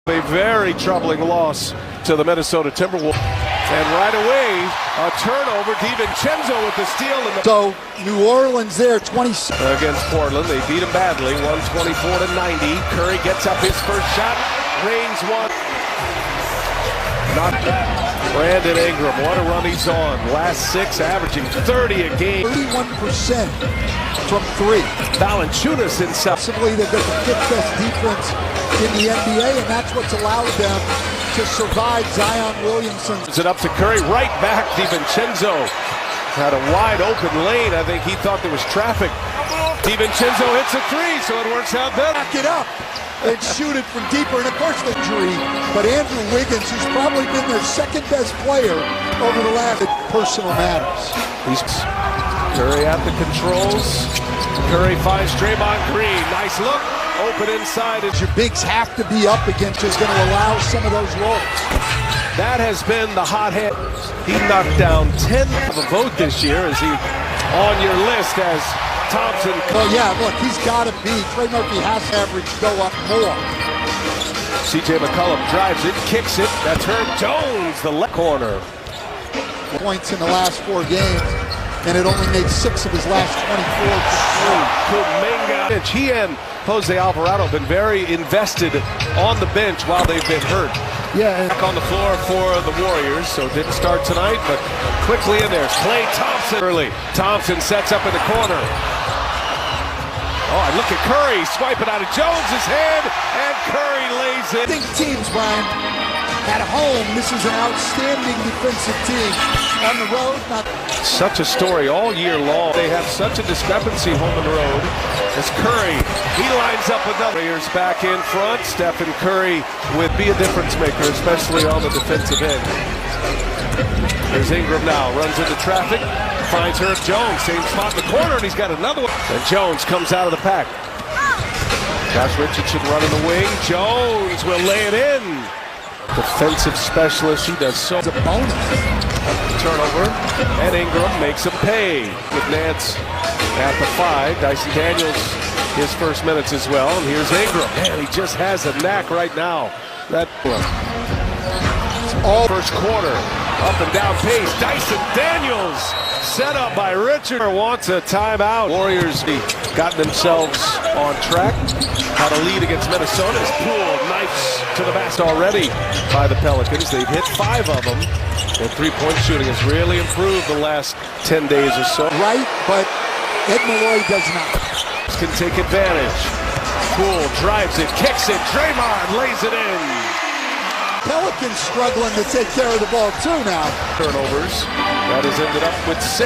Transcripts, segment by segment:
A very troubling loss to the Minnesota Timberwolves. And right away, a turnover. DiVincenzo with the steal. So, New Orleans there, 20. Against Portland, they beat him badly, 124-90. Curry gets up his first shot. Rains one. Not Brandon Ingram, what a run he's on. Last six, averaging 30 a game. 31% from three. Valanciunas inside. Possibly they've got the fifth best defense in the NBA, and that's what's allowed them to survive Zion Williamson. It's it up to Curry, right back. DiVincenzo had a wide open lane. I think he thought there was traffic. DiVincenzo hits a three, so it works out better. Back it up and shoot it from deeper, and of course the injury. But Andrew Wiggins, who's probably been their second best player over the last personal matters. Curry at the controls. Curry finds Draymond Green. Nice look. Open inside. Your bigs have to be up against is going to allow some of those rolls. That has been the hot hand. He knocked down 10 of a vote this year. Is he on your list as Thompson? Well, yeah, look, he's got to be. Trey Murphy has to average go up more. C.J. McCollum drives it, kicks it. That's Herb Jones, the left corner. Points in the last 4 games, and it only made 6 of his last 24 for 3. Kuminga. He and Jose Alvarado been very invested on the bench while they've been hurt. Yeah, back on the floor for the Warriors, so didn't start tonight, but quickly in there. Klay Thompson early. Thompson sets up in the corner. Oh, and look at Curry swiping out of Jones's head, and Curry lays it. I think teams, Brian, at home, this is an outstanding defensive team. On the road, not. Such a story all year long. They have such a discrepancy home and road. As Curry, he lines up another. Warriors back in front. Stephen Curry would be a difference maker, especially on the defensive end. There's Ingram now, runs into traffic, finds Herb Jones, same spot in the corner, and he's got another one. And Jones comes out of the pack. Josh Richardson running the wing. Jones will lay it in. Defensive specialist, he does so. It's a bonus. Turnover, and Ingram makes him pay with Nance at the 5. Dyson Daniels, his first minutes as well. And here's Ingram. Man, he just has a knack right now. That all first quarter, up and down pace. Dyson Daniels, set up by Richard. Wants a timeout. Warriors got themselves on track. Had a lead against Minnesota. Poole knifes to the basket already by the Pelicans. They've hit 5 of them. And three-point shooting has really improved the last 10 days or so. Right, but Ed Malloy does not. Can take advantage. Poole drives it, kicks it. Draymond lays it in. Pelicans struggling to take care of the ball too now. Turnovers. That has ended up with 6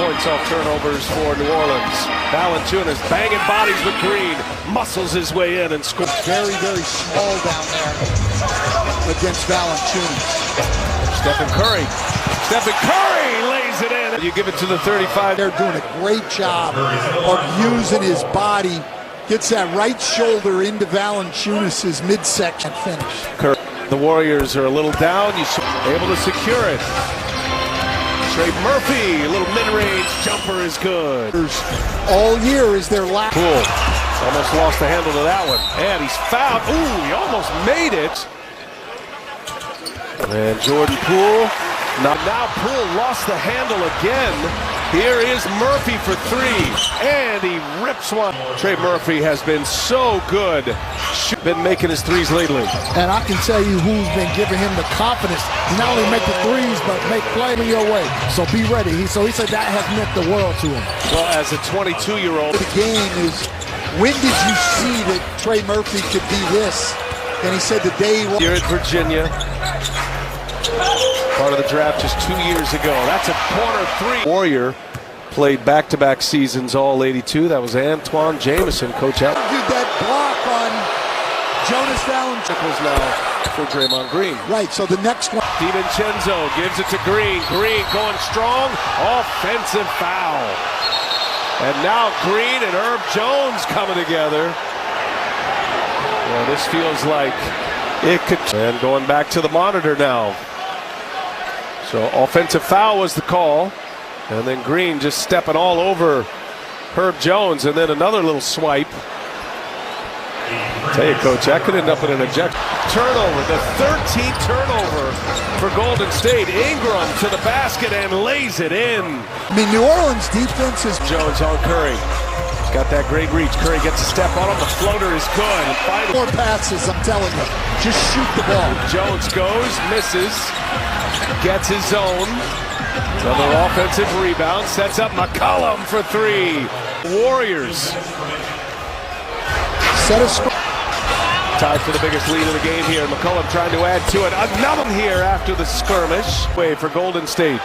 points off turnovers for New Orleans. Valanciunas banging bodies with Green. Muscles his way in and scores. Very, very small down there against Valanciunas. Stephen Curry lays it in. You give it to the 35. They're doing a great job of using his body. Gets that right shoulder into Valanciunas' midsection finish. Curry. The Warriors are a little down. Able to secure it. Trey Murphy, a little mid-range jumper is good. All year is their last. Poole almost lost the handle to that one. And he's fouled. Ooh, he almost made it. And Jordan Poole. Now Poole lost the handle again. Here is Murphy for 3. And he rips one. Trey Murphy has been so good. Been making his threes lately. And I can tell you who's been giving him the confidence to not only make the threes, but make play your way. So be ready. So he said that has meant the world to him. Well, as a 22-year-old. The game is, when did you see that Trey Murphy could be this? And he said the day here at Virginia. Part of the draft just 2 years ago. That's a corner 3. Warrior played back-to-back seasons, all 82. That was Antoine Jameson, coach out. Did that block on Jonas Valanciunas now for Draymond Green. Right, so the next one. DiVincenzo gives it to Green. Green going strong. Offensive foul. And now Green and Herb Jones coming together. Well, this feels like it could. And going back to the monitor now. So offensive foul was the call. And then Green just stepping all over Herb Jones. And then another little swipe. Tell you, Coach, that could end up in an eject. Turnover, the 13th turnover for Golden State. Ingram to the basket and lays it in. I mean, New Orleans defense is... Jones on Curry. Got that great reach. Curry gets a step on him. The floater is good. And finally, more passes, I'm telling you. Just shoot the ball. Jones goes, misses, gets his own. Another offensive rebound. Sets up McCollum for three. Warriors. Set a score. Tied for the biggest lead of the game here. McCollum trying to add to it. Another one here after the skirmish. Way for Golden State.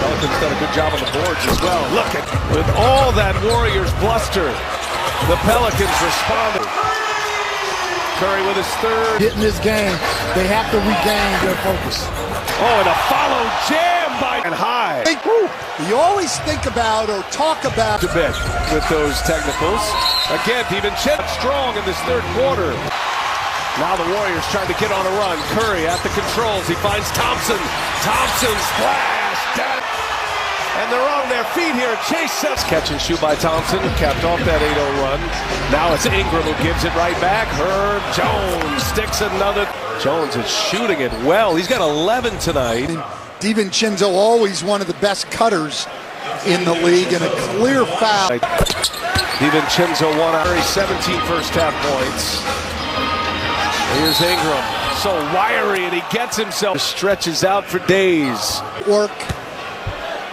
Pelicans done a good job on the boards as well. Look at, with all that Warriors bluster, the Pelicans responded. Curry with his third. Getting this game, they have to regain their focus. Oh, and a follow jam by and high. You always think about or talk about a bit with those technicals. Again, even Chet strong in this third quarter. Now the Warriors trying to get on a run. Curry at the controls. He finds Thompson. Thompson splash down. And they're on their feet here. Chase sets. Catch and shoot by Thompson. Capped off that 8-0 run. Now it's Ingram who gives it right back. Herb Jones sticks another. Jones is shooting it well. He's got 11 tonight. DiVincenzo, always one of the best cutters in the league, and a clear foul. DiVincenzo won out. 17 first half points. Here's Ingram. So wiry, and he gets himself. Stretches out for days. Work.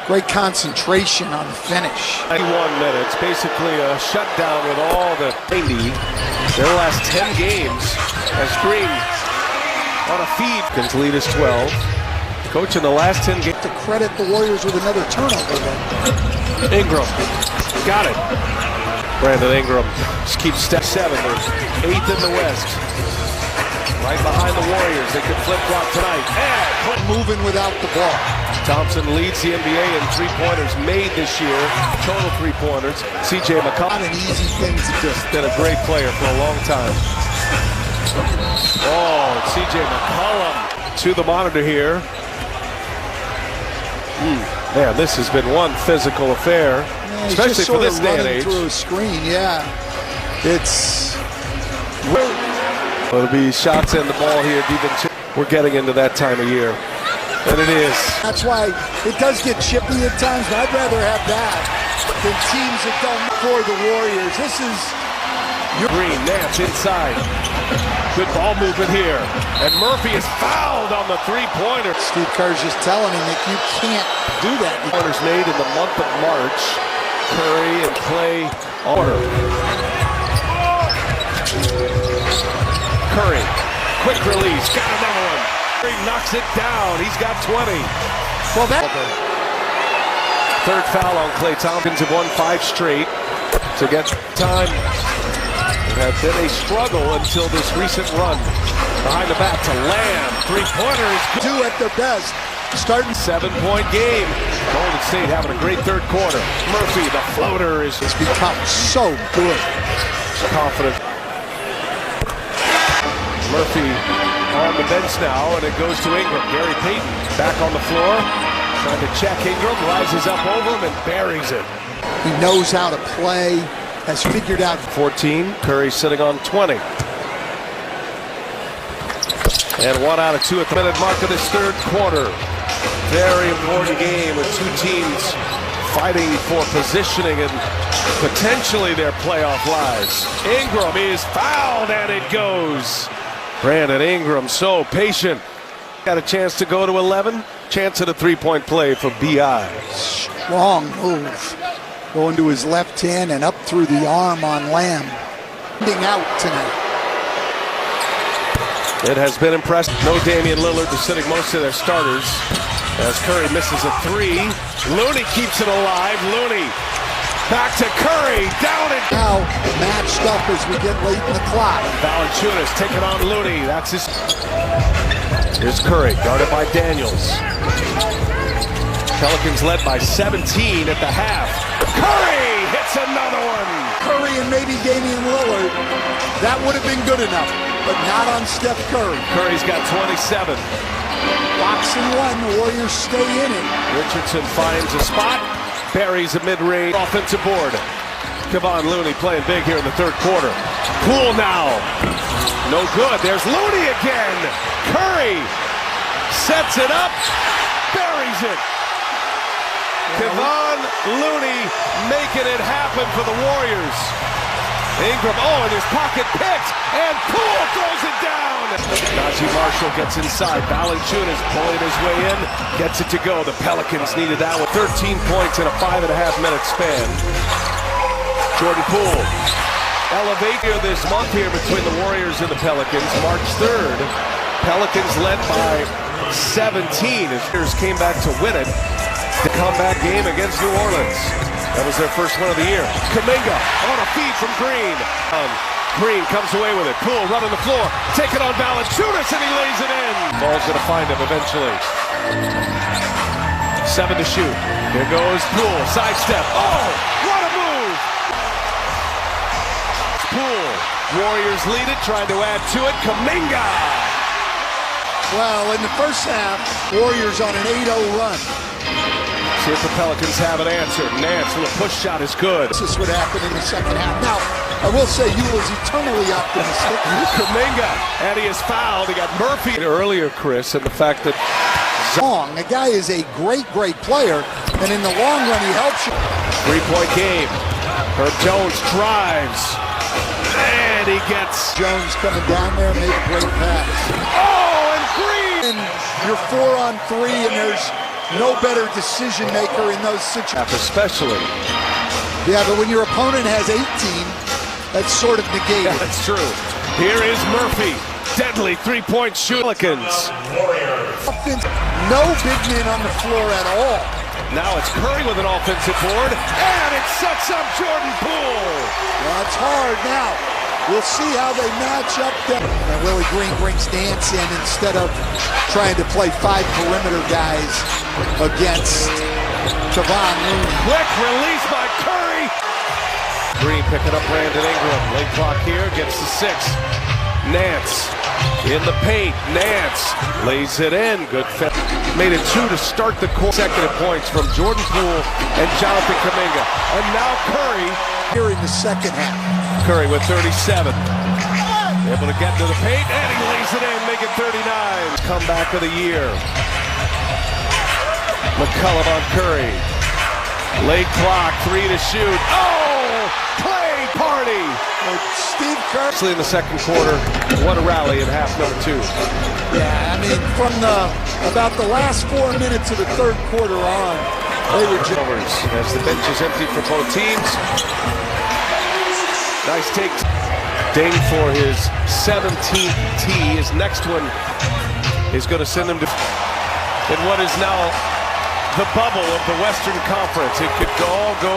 Great concentration on the finish. 91 minutes, basically a shutdown with all the 90. Their last 10 games as Green on a feed. Can lead us 12. Coach, in the last 10 games. To credit the Warriors with another turnover. Ingram, got it. Brandon Ingram just keeps step 7. They're 8th in the West. Right behind the Warriors. They could flip-flop tonight. And moving without the ball. Thompson leads the NBA in three-pointers made this year. Total three-pointers. C.J. McCollum. Not an easy thing to do. Been a great player for a long time. Oh, C.J. McCollum to the monitor here. Man, this has been one physical affair, yeah, especially for this day and age. Through a screen, yeah. It's. It'll be shots in the ball here. We're getting into that time of year. And it is. That's why it does get chippy at times, but I'd rather have that than teams that don't for the Warriors. This is Green, Nance inside. Good ball movement here. And Murphy is fouled on the three-pointer. Steve Kerr's just telling him that you can't do that. Pointers made in the month of March. Curry and Clay order. Curry, quick release, got another one. Curry knocks it down. He's got 20. Well, that third foul on Klay Thompson. Have won 5 straight. To get time, it had been a struggle until this recent run. Behind the back to Lamb. Three-pointers. Do at their best. Starting 7-point game. Golden State having a great third quarter. Murphy, the floater is. It's become so good. Confident. Murphy on the bench now, and it goes to Ingram. Gary Payton back on the floor, trying to check Ingram, rises up over him and buries it. He knows how to play, has figured out. 14, Curry sitting on 20. And 1 out of 2 at the minute mark of this third quarter. Very important game with two teams fighting for positioning and potentially their playoff lives. Ingram is fouled, and it goes. Brandon Ingram, so patient. Got a chance to go to 11. Chance at a three-point play for B.I. Strong move. Going to his left hand and up through the arm on Lamb. Ending out tonight. It has been impressive. No Damian Lillard, they're sitting most of their starters. As Curry misses a 3. Looney keeps it alive. Looney back to Curry. Down and now matched up as we get late in the clock. Valanciunas taking on Looney. That's his. Here's Curry, guarded by Daniels. Pelicans led by 17 at the half. Curry hits another one. Curry and maybe Damian Lillard. That would have been good enough, but not on Steph Curry. Curry's got 27. Box and one, the Warriors stay in it. Richardson finds a spot. buries a mid-range offensive board. Kevon Looney playing big here in the third quarter. Poole now. No good. There's Looney again. Curry sets it up. Buries it. Kevon Looney making it happen for the Warriors. Ingram, in his pocket picked, and Poole throws it down. Najee Marshall gets inside. Valanciunas pulling his way in, gets it to go. The Pelicans needed that with 13 points in a 5.5-minute span. Jordan Poole elevate here this month here between the Warriors and the Pelicans. March 3rd, Pelicans led by 17 as Warriors came back to win it. The comeback game against New Orleans. That was their first one of the year. Kuminga on a feed from Green. Green comes away with it. Poole running the floor. Take it on Valanciunas and he lays it in. Ball's going to find him eventually. 7 to shoot. Here goes Poole. Sidestep. Oh, what a move. Poole. Warriors lead it. Trying to add to it. Kuminga. Well, in the first half, Warriors on an 8-0 run. See if the Pelicans have an answer. Nance with a push shot is good. This is what happened in the second half. Now, I will say you was eternally optimistic. Kuminga, and he is fouled. He got Murphy earlier, Chris, and the fact that the guy is a great player, and in the long run, he helps you. 3-point game. Herb Jones drives, and he gets Jones coming down there, made a great pass. Oh, and Green! And you're 4-on-3, and there's no better decision maker in those situations. Especially. Yeah, but when your opponent has 18, that's sort of negated. Yeah, that's true. Here is Murphy. Deadly three-point shoot. Pelicans. No big men on the floor at all. Now it's Curry with an offensive board, and it sets up Jordan Poole. That's hard now. We'll see how they match up. And Willie Green brings Nance in instead of trying to play 5 perimeter guys against Kevon Looney. Quick release by Curry. Green picking up Brandon Ingram. Late clock here, gets to 6. Nance in the paint. Nance lays it in. Good fit. Made it 2 to start the consecutive points from Jordan Poole and Jonathan Kuminga. And now Curry here in the second half. Curry with 37. Able to get to the paint, and he lays it in, make it 39. Comeback of the year. McCollum on Curry. Late clock, 3 to shoot. Oh! Play party! Steve Kerr. Actually in the second quarter, what a rally in half number 2. Yeah, I mean, from about the last 4 minutes of the third quarter on, they were just... As the bench is empty for both teams. Nice take. Ding for his 17th tee. His next one is going to send him to in what is now the bubble of the Western Conference. It could all go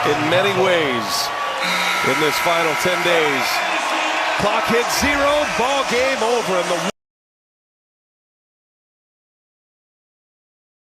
in many ways in this final 10 days. Clock hits 0, ball game over, and the